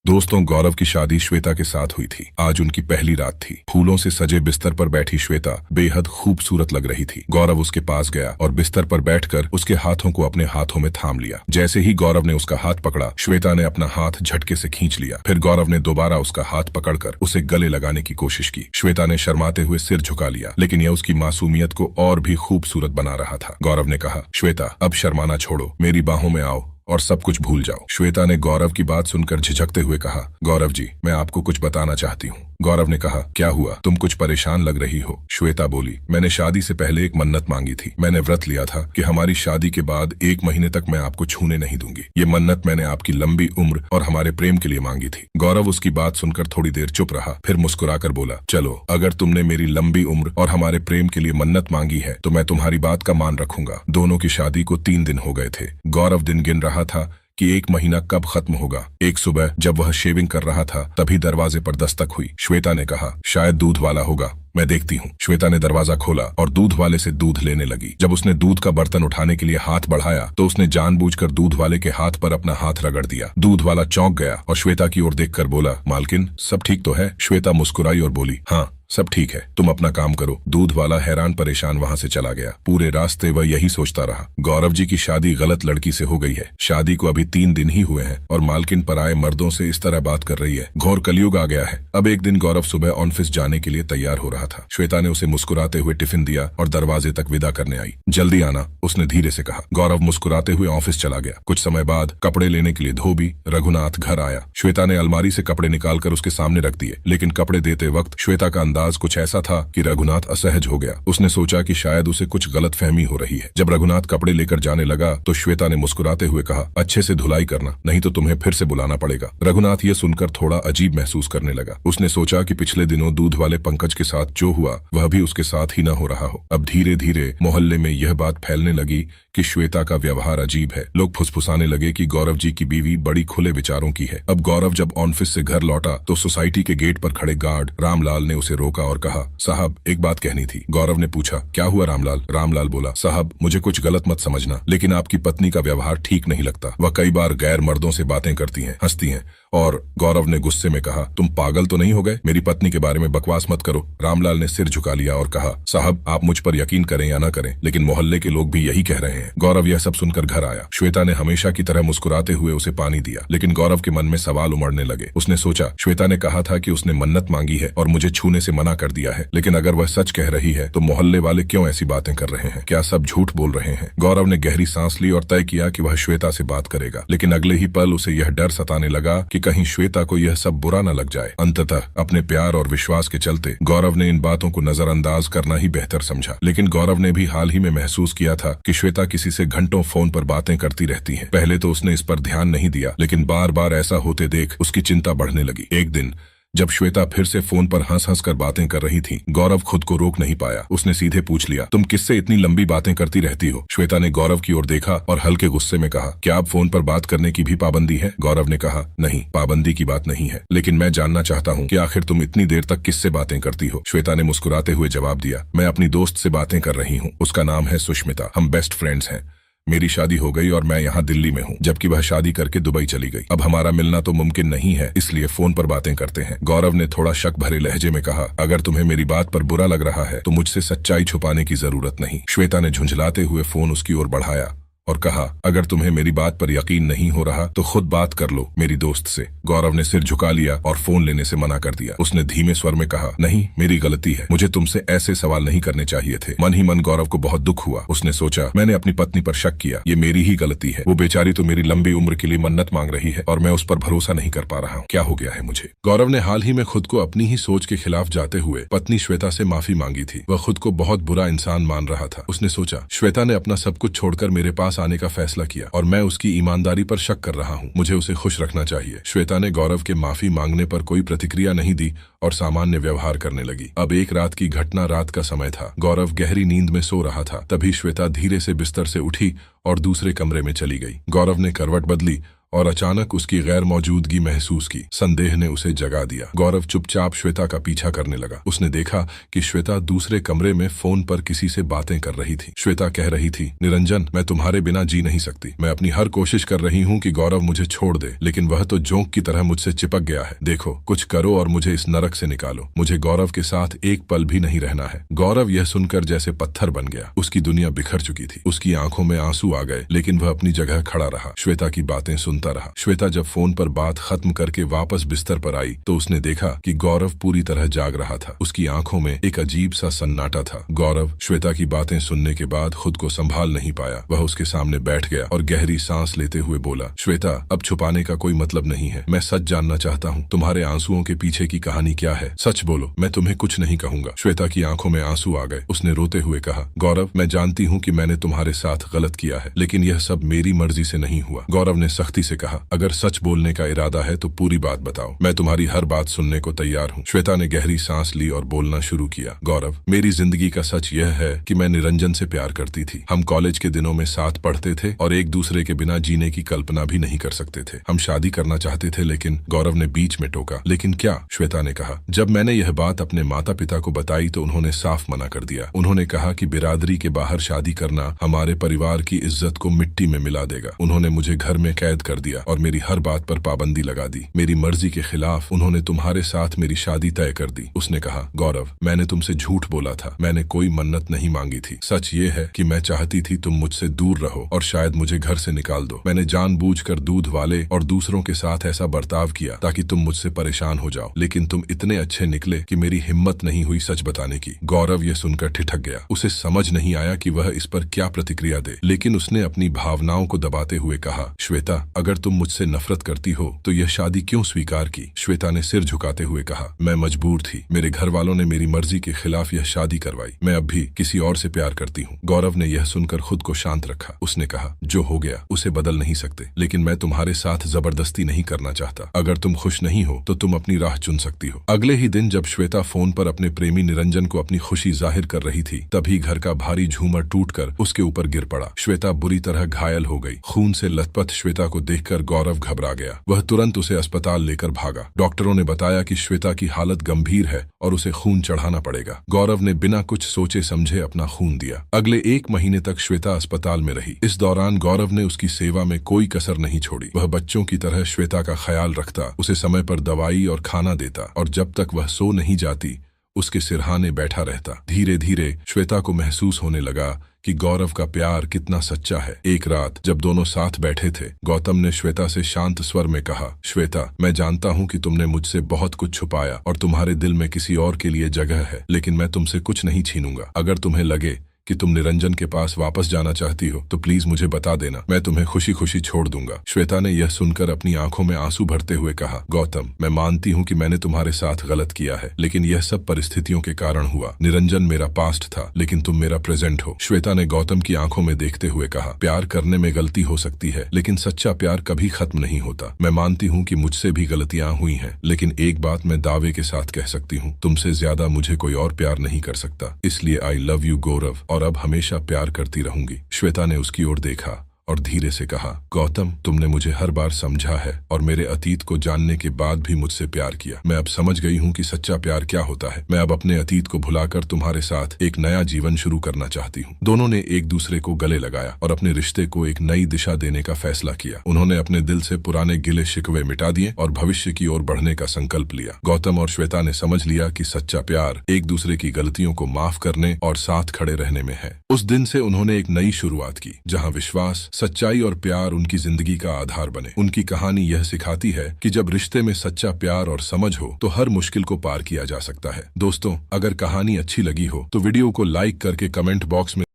दोस्तों, गौरव की शादी श्वेता के साथ हुई थी। आज उनकी पहली रात थी। फूलों से सजे बिस्तर पर बैठी श्वेता बेहद खूबसूरत लग रही थी। गौरव उसके पास गया और बिस्तर पर बैठकर उसके हाथों को अपने हाथों में थाम लिया। जैसे ही गौरव ने उसका हाथ पकड़ा, श्वेता ने अपना हाथ झटके से खींच लिया। फिर गौरव ने दोबारा उसका हाथ पकड़कर उसे गले लगाने की कोशिश की। श्वेता ने शर्माते हुए सिर झुका लिया, लेकिन यह उसकी मासूमियत को और भी खूबसूरत बना रहा था। गौरव ने कहा, श्वेता, अब शर्माना छोड़ो, मेरी बाहों में आओ और सब कुछ भूल जाओ। श्वेता ने गौरव की बात सुनकर झिझकते हुए कहा, गौरव जी, मैं आपको कुछ बताना चाहती हूँ। गौरव ने कहा, क्या हुआ? तुम कुछ परेशान लग रही हो। श्वेता बोली, मैंने शादी से पहले एक मन्नत मांगी थी। मैंने व्रत लिया था कि हमारी शादी के बाद 1 महीने तक मैं आपको छूने नहीं दूंगी। ये मन्नत मैंने आपकी लंबी उम्र और हमारे प्रेम के लिए मांगी थी। गौरव उसकी बात सुनकर थोड़ी देर चुप रहा, फिर मुस्कुराकर बोला, चलो, अगर तुमने मेरी लंबी उम्र और हमारे प्रेम के लिए मन्नत मांगी है तो मैं तुम्हारी बात का मान रखूंगा। दोनों की शादी को 3 दिन हो गए थे। गौरव दिन गिन रहा था कि 1 महीना कब खत्म होगा। एक सुबह जब वह शेविंग कर रहा था, तभी दरवाजे पर दस्तक हुई। श्वेता ने कहा, शायद दूध वाला होगा, मैं देखती हूँ। श्वेता ने दरवाजा खोला और दूध वाले से दूध लेने लगी। जब उसने दूध का बर्तन उठाने के लिए हाथ बढ़ाया तो उसने जानबूझकर दूध वाले के हाथ पर अपना हाथ रगड़ दिया। दूध वाला चौंक गया और श्वेता की ओर देखकर बोला, मालकिन, सब ठीक तो है? श्वेता मुस्कुराई और बोली, हाँ, सब ठीक है, तुम अपना काम करो। दूध वाला हैरान परेशान वहां से चला गया। पूरे रास्ते वह यही सोचता रहा, गौरव जी की शादी गलत लड़की से हो गई है। शादी को अभी 3 दिन ही हुए हैं और मालकिन पराये मर्दों से इस तरह बात कर रही है। घोर कलयुग आ गया है। अब एक दिन गौरव सुबह ऑफिस जाने के लिए तैयार हो रहा था। श्वेता ने उसे मुस्कुराते हुए टिफिन दिया और दरवाजे तक विदा करने आई। जल्दी आना, उसने धीरे से कहा। गौरव मुस्कुराते हुए ऑफिस चला गया। कुछ समय बाद कपड़े लेने के लिए धोबी रघुनाथ घर आया। श्वेता ने अलमारी से कपड़े निकालकर उसके सामने रख दिए, लेकिन कपड़े देते वक्त श्वेता का अंदाज कुछ ऐसा था कि रघुनाथ असहज हो गया। उसने सोचा कि शायद उसे कुछ गलतफहमी हो रही है। जब रघुनाथ कपड़े लेकर जाने लगा तो श्वेता ने मुस्कुराते हुए कहा, अच्छे से धुलाई करना, नहीं तो तुम्हें फिर से बुलाना पड़ेगा। रघुनाथ ये सुनकर थोड़ा अजीब महसूस करने लगा। उसने सोचा कि पिछले दिनों दूध वाले पंकज के साथ जो हुआ वह भी उसके साथ ही न हो रहा हो। अब धीरे धीरे मोहल्ले में यह बात फैलने लगी कि श्वेता का व्यवहार अजीब है। लोग फुसफुसाने लगे कि गौरव जी की बीवी बड़ी खुले विचारों की है। अब गौरव जब ऑफिस से घर लौटा तो सोसाइटी के गेट पर खड़े गार्ड रामलाल ने उसे रोका और कहा, साहब, एक बात कहनी थी। गौरव ने पूछा, क्या हुआ रामलाल? रामलाल बोला, साहब, मुझे कुछ गलत मत समझना, लेकिन आपकी पत्नी का व्यवहार ठीक नहीं लगता। वह कई बार गैर मर्दों से बातें करती हैं, हंसती हैं। और गौरव ने गुस्से में कहा, तुम पागल तो नहीं हो गए? मेरी पत्नी के बारे में बकवास मत करो। रामलाल ने सिर झुका लिया और कहा, साहब, आप मुझ पर यकीन करें या न करें, लेकिन मोहल्ले के लोग भी यही कह रहे हैं। गौरव यह सब सुनकर घर आया। श्वेता ने हमेशा की तरह मुस्कुराते हुए उसे पानी दिया, लेकिन गौरव के मन में सवाल उमड़ने लगे। उसने सोचा, श्वेता ने कहा था कि उसने मन्नत मांगी है और मुझे छूने से मना कर दिया है, लेकिन अगर वह सच कह रही है तो मोहल्ले वाले क्यों ऐसी बातें कर रहे हैं? क्या सब झूठ बोल रहे हैं? गौरव ने गहरी सांस ली और तय किया कि वह श्वेता से बात करेगा, लेकिन अगले ही पल उसे यह डर सताने लगा कि कहीं श्वेता को यह सब बुरा न लग जाए। अंततः अपने प्यार और विश्वास के चलते गौरव ने इन बातों को नजरअंदाज करना ही बेहतर समझा। लेकिन गौरव ने भी हाल ही में महसूस किया था कि श्वेता किसी से घंटों फोन पर बातें करती रहती है। पहले तो उसने इस पर ध्यान नहीं दिया, लेकिन बार बार ऐसा होते देख उसकी चिंता बढ़ने लगी। एक दिन जब श्वेता फिर से फोन पर हंस हंस कर बातें कर रही थी, गौरव खुद को रोक नहीं पाया। उसने सीधे पूछ लिया, तुम किससे इतनी लंबी बातें करती रहती हो? श्वेता ने गौरव की ओर देखा और हल्के गुस्से में कहा, क्या आप फोन पर बात करने की भी पाबंदी है? गौरव ने कहा, नहीं, पाबंदी की बात नहीं है, लेकिन मैं जानना चाहता हूँ कि आखिर तुम इतनी देर तक किससे बातें करती हो? श्वेता ने मुस्कुराते हुए जवाब दिया, मैं अपनी दोस्त से बातें कर रही हूँ। उसका नाम है सुष्मिता। हम बेस्ट फ्रेंड्स हैं। मेरी शादी हो गई और मैं यहाँ दिल्ली में हूँ, जबकि वह शादी करके दुबई चली गई। अब हमारा मिलना तो मुमकिन नहीं है, इसलिए फोन पर बातें करते हैं। गौरव ने थोड़ा शक भरे लहजे में कहा, अगर तुम्हें मेरी बात पर बुरा लग रहा है तो मुझसे सच्चाई छुपाने की जरूरत नहीं। श्वेता ने झुंझलाते हुए फोन उसकी ओर बढ़ाया और कहा, अगर तुम्हें मेरी बात पर यकीन नहीं हो रहा तो खुद बात कर लो मेरी दोस्त से। गौरव ने सिर झुका लिया और फोन लेने से मना कर दिया। उसने धीमे स्वर में कहा, नहीं, मेरी गलती है, मुझे तुमसे ऐसे सवाल नहीं करने चाहिए थे। मन ही मन गौरव को बहुत दुख हुआ। उसने सोचा, मैंने अपनी पत्नी पर शक किया, ये मेरी ही गलती है। वो बेचारी तो मेरी लंबी उम्र के लिए मन्नत मांग रही है और मैं उस पर भरोसा नहीं कर पा रहा हूँ। क्या हो गया है मुझे? गौरव ने हाल ही में खुद को अपनी ही सोच के खिलाफ जाते हुए पत्नी श्वेता से माफी मांगी थी। वह खुद को बहुत बुरा इंसान मान रहा था। उसने सोचा, श्वेता ने अपना सब कुछ छोड़कर मेरे पास आने का फैसला किया और मैं उसकी ईमानदारी पर शक कर रहा हूँ। मुझे उसे खुश रखना चाहिए। श्वेता ने गौरव के माफी मांगने पर कोई प्रतिक्रिया नहीं दी और सामान्य व्यवहार करने लगी। अब एक रात की घटना, रात का समय था। गौरव गहरी नींद में सो रहा था। तभी श्वेता धीरे से बिस्तर से उठी और दूसरे कमरे में चली गई। गौरव ने करवट बदली और अचानक उसकी गैर मौजूदगी महसूस की। संदेह ने उसे जगा दिया। गौरव चुपचाप श्वेता का पीछा करने लगा। उसने देखा कि श्वेता दूसरे कमरे में फोन पर किसी से बातें कर रही थी। श्वेता कह रही थी, निरंजन, मैं तुम्हारे बिना जी नहीं सकती। मैं अपनी हर कोशिश कर रही हूँ कि गौरव मुझे छोड़ दे, लेकिन वह तो जोंक की तरह मुझसे चिपक गया है। देखो, कुछ करो और मुझे इस नरक से निकालो। मुझे गौरव के साथ एक पल भी नहीं रहना है। गौरव यह सुनकर जैसे पत्थर बन गया। उसकी दुनिया बिखर चुकी थी। उसकी आंखों में आंसू आ गए, लेकिन वह अपनी जगह खड़ा रहा। श्वेता की बातें सुनता रहा। श्वेता जब फोन पर बात खत्म करके वापस बिस्तर पर आई तो उसने देखा कि गौरव पूरी तरह जाग रहा था। उसकी आंखों में एक अजीब सा सन्नाटा था। गौरव श्वेता की बातें सुनने के बाद खुद को संभाल नहीं पाया। वह उसके सामने बैठ गया और गहरी सांस लेते हुए बोला, श्वेता, अब छुपाने का कोई मतलब नहीं है। मैं सच जानना चाहता हूँ। तुम्हारे आंसुओं के पीछे की कहानी क्या है? सच बोलो, मैं तुम्हें कुछ नहीं कहूंगा। श्वेता की आंखों में आंसू आ गए। उसने रोते हुए कहा, गौरव, मैं जानती हूँ कि मैंने तुम्हारे साथ गलत किया है, लेकिन यह सब मेरी मर्जी से नहीं हुआ। गौरव ने सख्ती से कहा, अगर सच बोलने का इरादा है तो पूरी बात बताओ। मैं तुम्हारी हर बात सुनने को तैयार हूँ। श्वेता ने गहरी सांस ली और बोलना शुरू किया, गौरव, मेरी जिंदगी का सच यह है कि मैं निरंजन से प्यार करती थी। हम कॉलेज के दिनों में साथ पढ़ते थे और एक दूसरे के बिना जीने की कल्पना भी नहीं कर सकते थे। हम शादी करना चाहते थे, लेकिन गौरव ने बीच में टोका। लेकिन क्या? श्वेता ने कहा। जब मैंने यह बात अपने माता पिता को बताई तो उन्होंने साफ मना कर दिया। उन्होंने कहा कि बिरादरी के बाहर शादी करना हमारे परिवार की इज्जत को मिट्टी में मिला देगा। उन्होंने मुझे घर में कैद कर दिया और मेरी हर बात पर पाबंदी लगा दी। मेरी मर्जी के खिलाफ उन्होंने तुम्हारे साथ मेरी शादी तय कर दी। उसने कहा, गौरव, मैंने तुमसे झूठ बोला था। मैंने कोई मन्नत नहीं मांगी थी। सच ये है कि मैं चाहती थी तुम मुझसे दूर रहो और शायद मुझे घर से निकाल दो। मैंने जानबूझकर दूध वाले और दूसरों के साथ ऐसा बर्ताव किया ताकि तुम मुझसे परेशान हो जाओ, लेकिन तुम इतने अच्छे निकले कि मेरी हिम्मत नहीं हुई सच बताने की। गौरव ये सुनकर ठिठक गया। उसे समझ नहीं आया कि वह इस पर क्या प्रतिक्रिया दे, लेकिन उसने अपनी भावनाओं को दबाते हुए कहा, श्वेता, अगर तुम मुझसे नफरत करती हो तो यह शादी क्यों स्वीकार की? श्वेता ने सिर झुकाते हुए कहा, मैं मजबूर थी। मेरे घर वालों ने मेरी मर्जी के खिलाफ यह शादी करवाई। मैं अब भी किसी और से प्यार करती हूँ। गौरव ने यह सुनकर खुद को शांत रखा। उसने कहा, जो हो गया उसे बदल नहीं सकते, लेकिन मैं तुम्हारे साथ जबरदस्ती नहीं करना चाहता। अगर तुम खुश नहीं हो तो तुम अपनी राह चुन सकती हो। अगले ही दिन जब श्वेता फोन पर अपने प्रेमी निरंजन को अपनी खुशी जाहिर कर रही थी, तभी घर का भारी झूमर टूटकर उसके ऊपर गिर पड़ा। श्वेता बुरी तरह घायल हो गई। खून से लथपथ श्वेता को देखकर गौरव घबरा गया। वह तुरंत उसे अस्पताल लेकर भागा। डॉक्टरों ने बताया कि श्वेता की हालत गंभीर है और उसे खून चढ़ाना पड़ेगा। गौरव ने बिना कुछ सोचे समझे अपना खून दिया। अगले 1 महीने तक श्वेता अस्पताल में रही। इस दौरान गौरव ने उसकी सेवा में कोई कसर नहीं छोड़ी। वह बच्चों की तरह श्वेता का ख्याल रखता, उसे समय पर दवाई और खाना देता और जब तक वह सो नहीं जाती उसके सिरहाने बैठा रहता। धीरे धीरे श्वेता को महसूस होने लगा कि गौरव का प्यार कितना सच्चा है। एक रात जब दोनों साथ बैठे थे, गौतम ने श्वेता से शांत स्वर में कहा, श्वेता, मैं जानता हूँ कि तुमने मुझसे बहुत कुछ छुपाया और तुम्हारे दिल में किसी और के लिए जगह है, लेकिन मैं तुमसे कुछ नहीं छीनूंगा। अगर तुम्हें लगे कि तुम निरंजन के पास वापस जाना चाहती हो तो प्लीज मुझे बता देना। मैं तुम्हें खुशी खुशी छोड़ दूंगा। श्वेता ने यह सुनकर अपनी आंखों में आंसू भरते हुए कहा, गौतम, मैं मानती हूँ कि मैंने तुम्हारे साथ गलत किया है, लेकिन यह सब परिस्थितियों के कारण हुआ। निरंजन मेरा पास्ट था, लेकिन तुम मेरा प्रेजेंट हो। श्वेता ने गौतम की आंखों में देखते हुए कहा, प्यार करने में गलती हो सकती है, लेकिन सच्चा प्यार कभी खत्म नहीं होता। मैं मानती हूँ कि मुझसे भी गलतियां हुई हैं, लेकिन एक बात मैं दावे के साथ कह सकती हूँ, तुमसे ज्यादा मुझे कोई और प्यार नहीं कर सकता। इसलिए आई लव यू गौरव, और अब हमेशा प्यार करती रहूंगी। श्वेता ने उसकी ओर देखा और धीरे से कहा, गौतम, तुमने मुझे हर बार समझा है और मेरे अतीत को जानने के बाद भी मुझसे प्यार किया। मैं अब समझ गई हूँ कि सच्चा प्यार क्या होता है। मैं अब अपने अतीत को भुलाकर तुम्हारे साथ एक नया जीवन शुरू करना चाहती हूँ। दोनों ने एक दूसरे को गले लगाया और अपने रिश्ते को एक नई दिशा देने का फैसला किया। उन्होंने अपने दिल से पुराने गिले शिकवे मिटा दिए और भविष्य की ओर बढ़ने का संकल्प लिया। गौतम और श्वेता ने समझ लिया कि सच्चा प्यार एक दूसरे की गलतियों को माफ करने और साथ खड़े रहने में है। उस दिन से उन्होंने एक नई शुरुआत की, जहाँ विश्वास, सच्चाई और प्यार उनकी जिंदगी का आधार बने। उनकी कहानी यह सिखाती है कि जब रिश्ते में सच्चा प्यार और समझ हो तो हर मुश्किल को पार किया जा सकता है। दोस्तों, अगर कहानी अच्छी लगी हो तो वीडियो को लाइक करके कमेंट बॉक्स में